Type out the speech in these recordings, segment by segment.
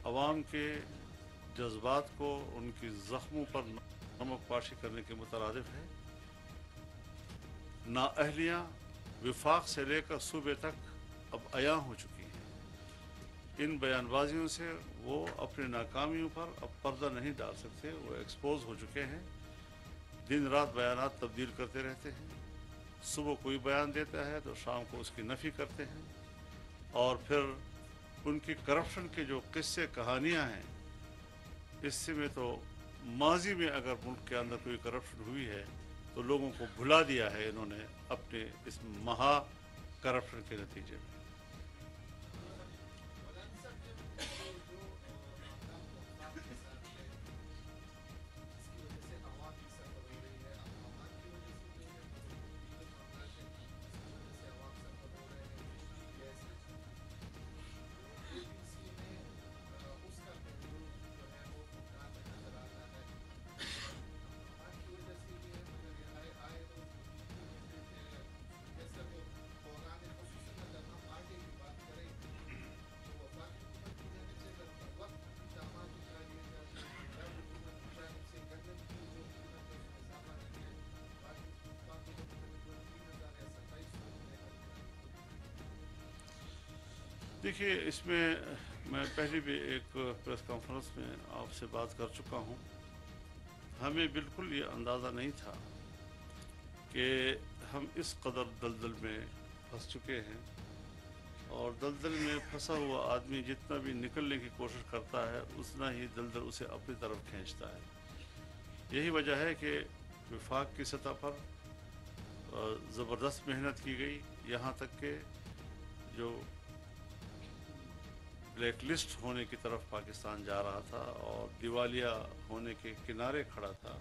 अवाम के जज्बात को उनकी ज़ख्मों पर नमक पाशी करने के मुतरादिफ है। नाअहलियाँ विफाक से लेकर सूबे तक अब अयां हो चुकी हैं। इन बयानबाजियों से वो अपनी नाकामियों पर अब पर्दा नहीं डाल सकते, वो एक्सपोज हो चुके हैं। दिन रात बयानात तब्दील करते रहते हैं। सुबह कोई बयान देता है तो शाम को उसकी नफ़ी करते हैं, और फिर उनकी करप्शन के जो किस्से कहानियाँ हैं, इससे में तो माजी में अगर मुल्क के अंदर कोई करप्शन हुई है तो लोगों को भुला दिया है इन्होंने अपने इस महा करप्शन के नतीजे में। देखिए, इसमें मैं पहले भी एक प्रेस कॉन्फ्रेंस में आपसे बात कर चुका हूँ। हमें बिल्कुल ये अंदाज़ा नहीं था कि हम इस कदर दलदल में फंस चुके हैं, और दलदल में फंसा हुआ आदमी जितना भी निकलने की कोशिश करता है उतना ही दलदल उसे अपनी तरफ खींचता है। यही वजह है कि विफाक की सतह पर ज़बरदस्त मेहनत की गई, यहाँ तक कि जो ब्लैक लिस्ट होने की तरफ पाकिस्तान जा रहा था और दिवालिया होने के किनारे खड़ा था,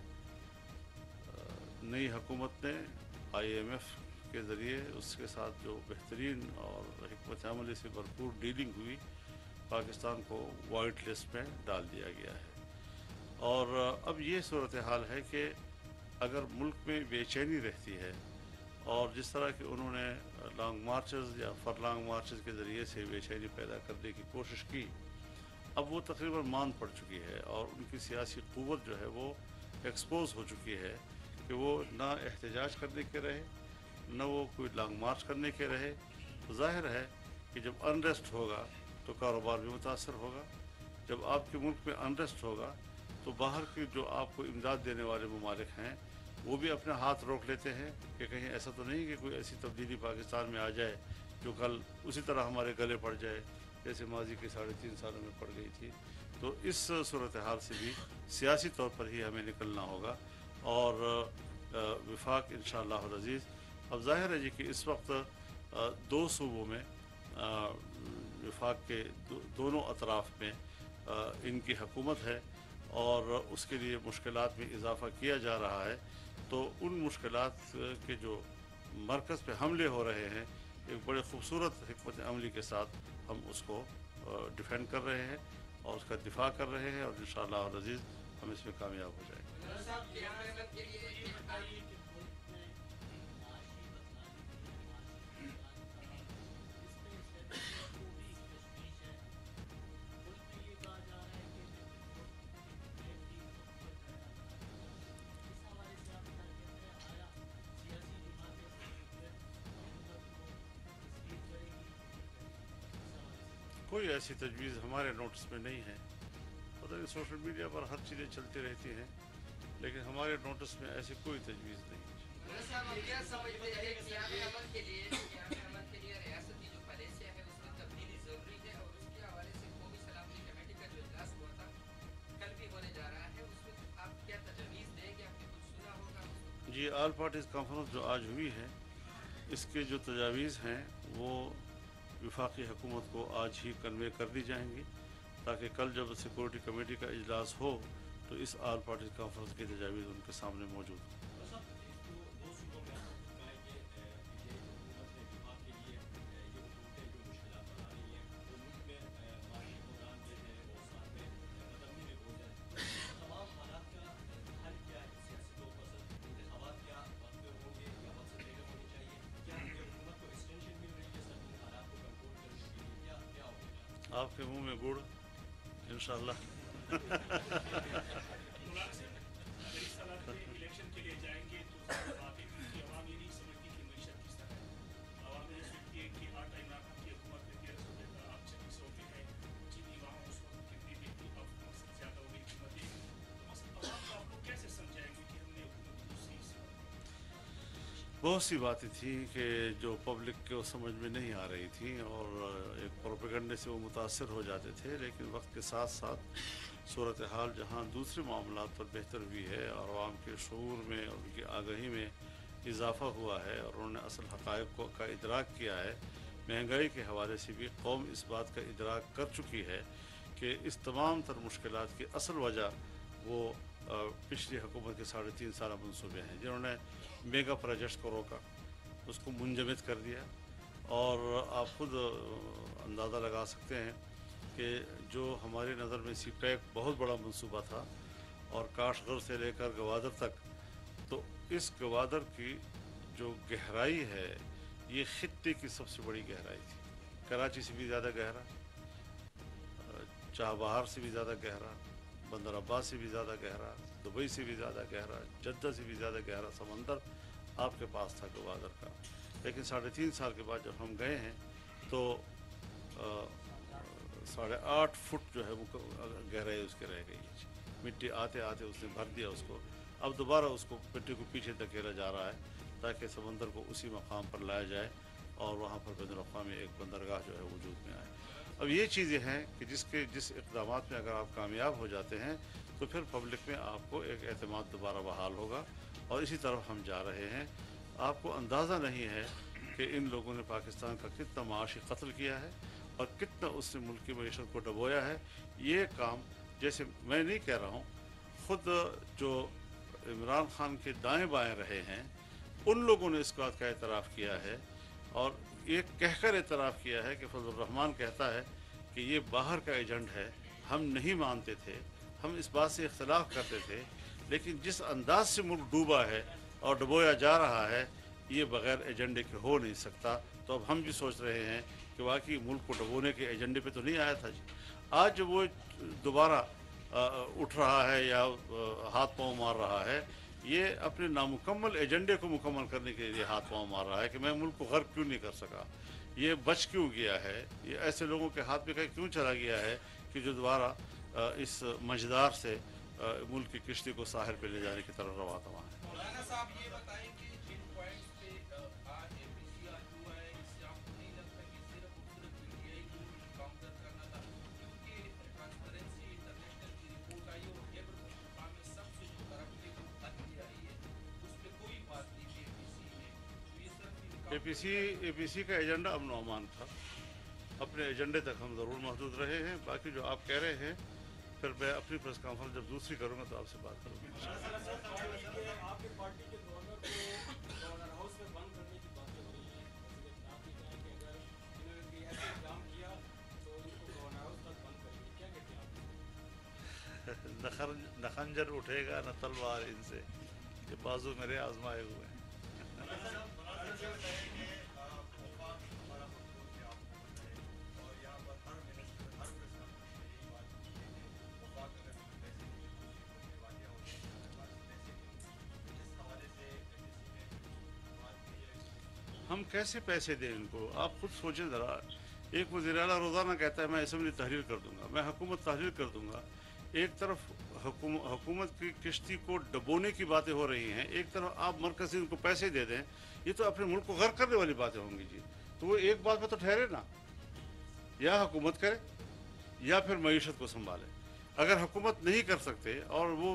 नई हुकूमत ने IMF के ज़रिए उसके साथ जो बेहतरीन और हिकमत अमली से भरपूर डीलिंग हुई, पाकिस्तान को वाइट लिस्ट में डाल दिया गया है। और अब ये सूरत हाल है कि अगर मुल्क में बेचैनी रहती है, और जिस तरह के उन्होंने लॉन्ग मार्चेस या फरलॉन्ग मार्चेस के ज़रिए से बेचैनी पैदा करने की कोशिश की, अब वो तकरीबन मान पड़ चुकी है और उनकी सियासी क़ुव्वत जो है वो एक्सपोज हो चुकी है कि वो ना एहतजाज करने के रहे, न वो कोई लॉन्ग मार्च करने के रहे। तो ज़ाहिर है कि जब अनरेस्ट होगा तो कारोबार भी मुतासर होगा। जब आपके मुल्क में अनरेस्ट होगा तो बाहर के जो आपको इमदाद देने वाले ममालिक हैं वो भी अपना हाथ रोक लेते हैं कि कहीं ऐसा तो नहीं कि कोई ऐसी तब्दीली पाकिस्तान में आ जाए जो कल उसी तरह हमारे गले पड़ जाए जैसे माजी के 3.5 सालों में पड़ गई थी। तो इस सूरत हाल से भी सियासी तौर पर ही हमें निकलना होगा, और विफाक इंशाअल्लाह अज़ीज़, अब ज़ाहिर है जी कि इस वक्त दो सूबों में विफाक के दोनों अतराफ़ में इनकी हुकूमत है, और उसके लिए मुश्किलात में इजाफ़ा किया जा रहा है। तो उन मुश्किलात के जो मरकज़ पे हमले हो रहे हैं, एक बड़े ख़ूबसूरत हिकमत अमली के साथ हम उसको डिफेंड कर रहे हैं और उसका दिफा कर रहे हैं, और इंशाअल्लाह अज़ीज़ हम इसमें कामयाब हो जाएंगे। कोई ऐसी तजवीज़ हमारे नोटिस में नहीं है। पता नहीं सोशल मीडिया पर हर चीज़ें चलती रहती हैं, लेकिन हमारे नोटिस में ऐसी कोई तजवीज़ नहीं है। जी, ऑल पार्टीज़ कॉन्फ्रेंस जो आज हुई है, इसके जो तजावीज़ हैं वो वफाकी हुकूमत को आज ही कन्वे कर दी जाएंगी, ताकि कल जब सिक्योरिटी कमेटी का इजलास हो तो इस ऑल पार्टी कॉन्फ्रेंस की तजावीज़ उनके सामने मौजूद हो। आपके मुंह में गुड़ इंशाल्लाह। मौलाना साहब, अगर इस हालात में इलेक्शन के लिए जाएंगे तो वाकई की आवाम ये नहीं समझती कि मीशत किस तरह है। आवाम ये सोचती है कि आटा इमरान खान की हुकूमत में 1300 देता, अब 2600 पे है। चीनी वहाँ उस वक्त कितनी भी थी, अब मकसद ज़्यादा हो गई कीमतें। तो मकसद आवाम को आपको कैसे समझाएंगे कि हमने हुकूमत दूसरी से। बहुत सी बातें थी कि जो पब्लिक को समझ में नहीं आ रही थी और एक प्रोपेगंडे से वो मुतासर हो जाते थे, लेकिन वक्त के साथ साथ सूरत हाल जहाँ दूसरे मामलात पर बेहतर हुई है और आवाम के शऊर में और उनकी आगाही में इजाफ़ा हुआ है और उन्होंने असल हक़ाइक़ का इदराक किया है। महंगाई के हवाले से भी कौम इस बात का इदराक कर चुकी है कि इस तमाम तर मुश्किलात की असल वजह वो पिछली हुकूमत के 3.5 साल मनसूबे हैं, जिन्होंने मेगा प्रोजेक्ट्स को रोका, उसको मुंजमद कर दिया। और आप खुद अंदाज़ा लगा सकते हैं कि जो हमारी नज़र में सी पैक बहुत बड़ा मंसूबा था और काशगर से लेकर गवादर तक, तो इस गवादर की जो गहराई है ये खित्ते की सबसे बड़ी गहराई थी। कराची से भी ज़्यादा गहरा, चाबहार से भी ज़्यादा गहरा, बंदर अब्बास से भी ज़्यादा गहरा, दुबई से भी ज़्यादा गहरा, जद्दा से भी ज़्यादा गहरा समंदर आपके पास था गवादर का। लेकिन 3.5 साल के बाद जब हम गए हैं तो 8.5 फुट जो है वो गहराई उसके रह गई है। मिट्टी आते आते उसने भर दिया उसको, अब दोबारा उसको मिट्टी को पीछे धकेला जा रहा है ताकि समंदर को उसी मकाम पर लाया जाए और वहाँ पर बैनुल-अक़वामी एक बंदरगाह जो है वजूद में आए। अब ये चीज़ें हैं कि जिस इक़दामात में अगर आप कामयाब हो जाते हैं तो फिर पब्लिक में आपको एक एतमाद दोबारा बहाल होगा और इसी तरफ हम जा रहे हैं। आपको अंदाज़ा नहीं है कि इन लोगों ने पाकिस्तान का कितना माशी कत्ल किया है और कितना उसने मुल्क की मईशत को डबोया है। ये काम, जैसे मैं नहीं कह रहा हूँ, ख़ुद जो इमरान खान के दाएँ बाएँ रहे हैं उन लोगों ने इस बात का एतराफ़ किया है और ये कहकर एतराफ़ किया है कि फजल रहमान कहता है कि ये बाहर का एजेंट है, हम नहीं मानते थे, हम इस बात से इख्तलाफ करते थे, लेकिन जिस अंदाज से मुल्क डूबा है और डुबोया जा रहा है ये बग़ैर एजेंडे के हो नहीं सकता। तो अब हम भी सोच रहे हैं कि वाकई मुल्क को डुबोने के एजेंडे पे तो नहीं आया था जी। आज जब वो दोबारा उठ रहा है या हाथ पाँव मार रहा है, ये अपने नामुकम्मल एजेंडे को मुकम्मल करने के लिए हाथ पाँव मार रहा है कि मैं मुल्क को गर्क क्यों नहीं कर सका, ये बच क्यों गया है, ये ऐसे लोगों के हाथ में क्यों चला गया है कि जो दोबारा इस मझदार से मुल्क की किश्ती को साहिल पे ले जाने की तरफ रवा है। मौलाना साहब ये बताएं कि जिन पॉइंट्स पे आज एपीसी आज हुआ है, इससे आपको नहीं लगता कि सिर्फ और सिर्फ पीटीआई को काउंटर करना था, क्योंकि ट्रांसपेरेंसी इंटरनेशनल की रिपोर्ट आई और खैबर पख्तूनख्वा में सबसे जो करप्ट है वो हत्या आई है, उस पर कोई बात नहीं थी एपीसी में। तो ये सिर्फ एपीसी का एजेंडा अमन व अमान था, अपने एजेंडे तक हम ज़रूर महदूद रहे हैं। बाकी जो आप कह रहे हैं, फिर मैं अपनी प्रेस कॉन्फ्रेंस जब दूसरी करूँगा तो आपसे बात करूँगा। आपकी पार्टी के गवर्नर को गवर्नर हाउस में बंद करने की बातें हो रही हैं। आपने कहा कि अगर इन्होंने कोई ऐसा काम किया तो इनको गवर्नर हाउस तक बंद करेंगे, क्या कहते हैं आप? न खंजर उठेगा न तलवार इनसे, ये बाजू मेरे आजमाए हुए हैं। हम कैसे पैसे दें इनको, आप खुद सोचें ज़रा। एक वज़ीर आला रोज़ाना कहता है मैं असम्बली तहरीर कर दूंगा, मैं हुकूमत तहरीर कर दूंगा। एक तरफ हुकूमत की किश्ती को डबोने की बातें हो रही हैं, एक तरफ आप मरकज़ से इनको पैसे दे दें, ये तो अपने मुल्क को गर्क करने वाली बातें होंगी जी। तो वो एक बात में तो ठहरे ना, या हुकूमत करे या फिर मईशत को संभाले। अगर हुकूमत नहीं कर सकते और वो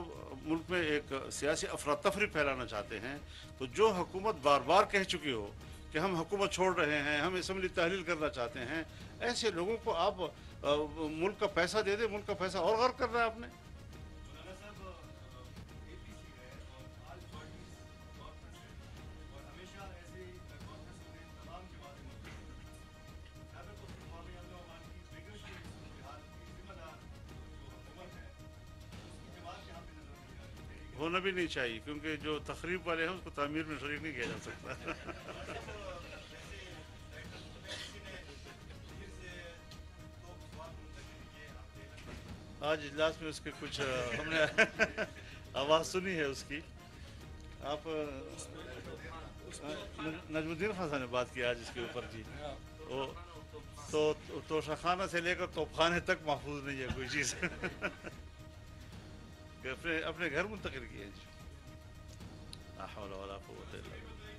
मुल्क में एक सियासी अफरा तफरी फैलाना चाहते हैं, तो जो हुकूमत बार बार कह चुकी हो कि हम हुकूमत छोड़ रहे हैं, हम असम्बली तहलील करना चाहते हैं, ऐसे लोगों को आप मुल्क का पैसा दे दे, मुल्क का पैसा और गर्क कर रहा है आपने। होना भी नहीं चाहिए, क्योंकि जो तकरीब वाले हैं उसको तामीर में शरीक नहीं किया जा सकता। آج اجلاس میں اس کے کچھ ہم نے آواز سنی ہے اس کی. آپ نجم الدین خان صاحب نے بات کی آج اس کے اوپر جی. وہ تو توشہ خانہ سے لے کر توپ خانے تک محفوظ نہیں ہے کوئی چیز. کہ اپنے گھر منتقل کیے جی. لا حول ولا قوت الا باللہ.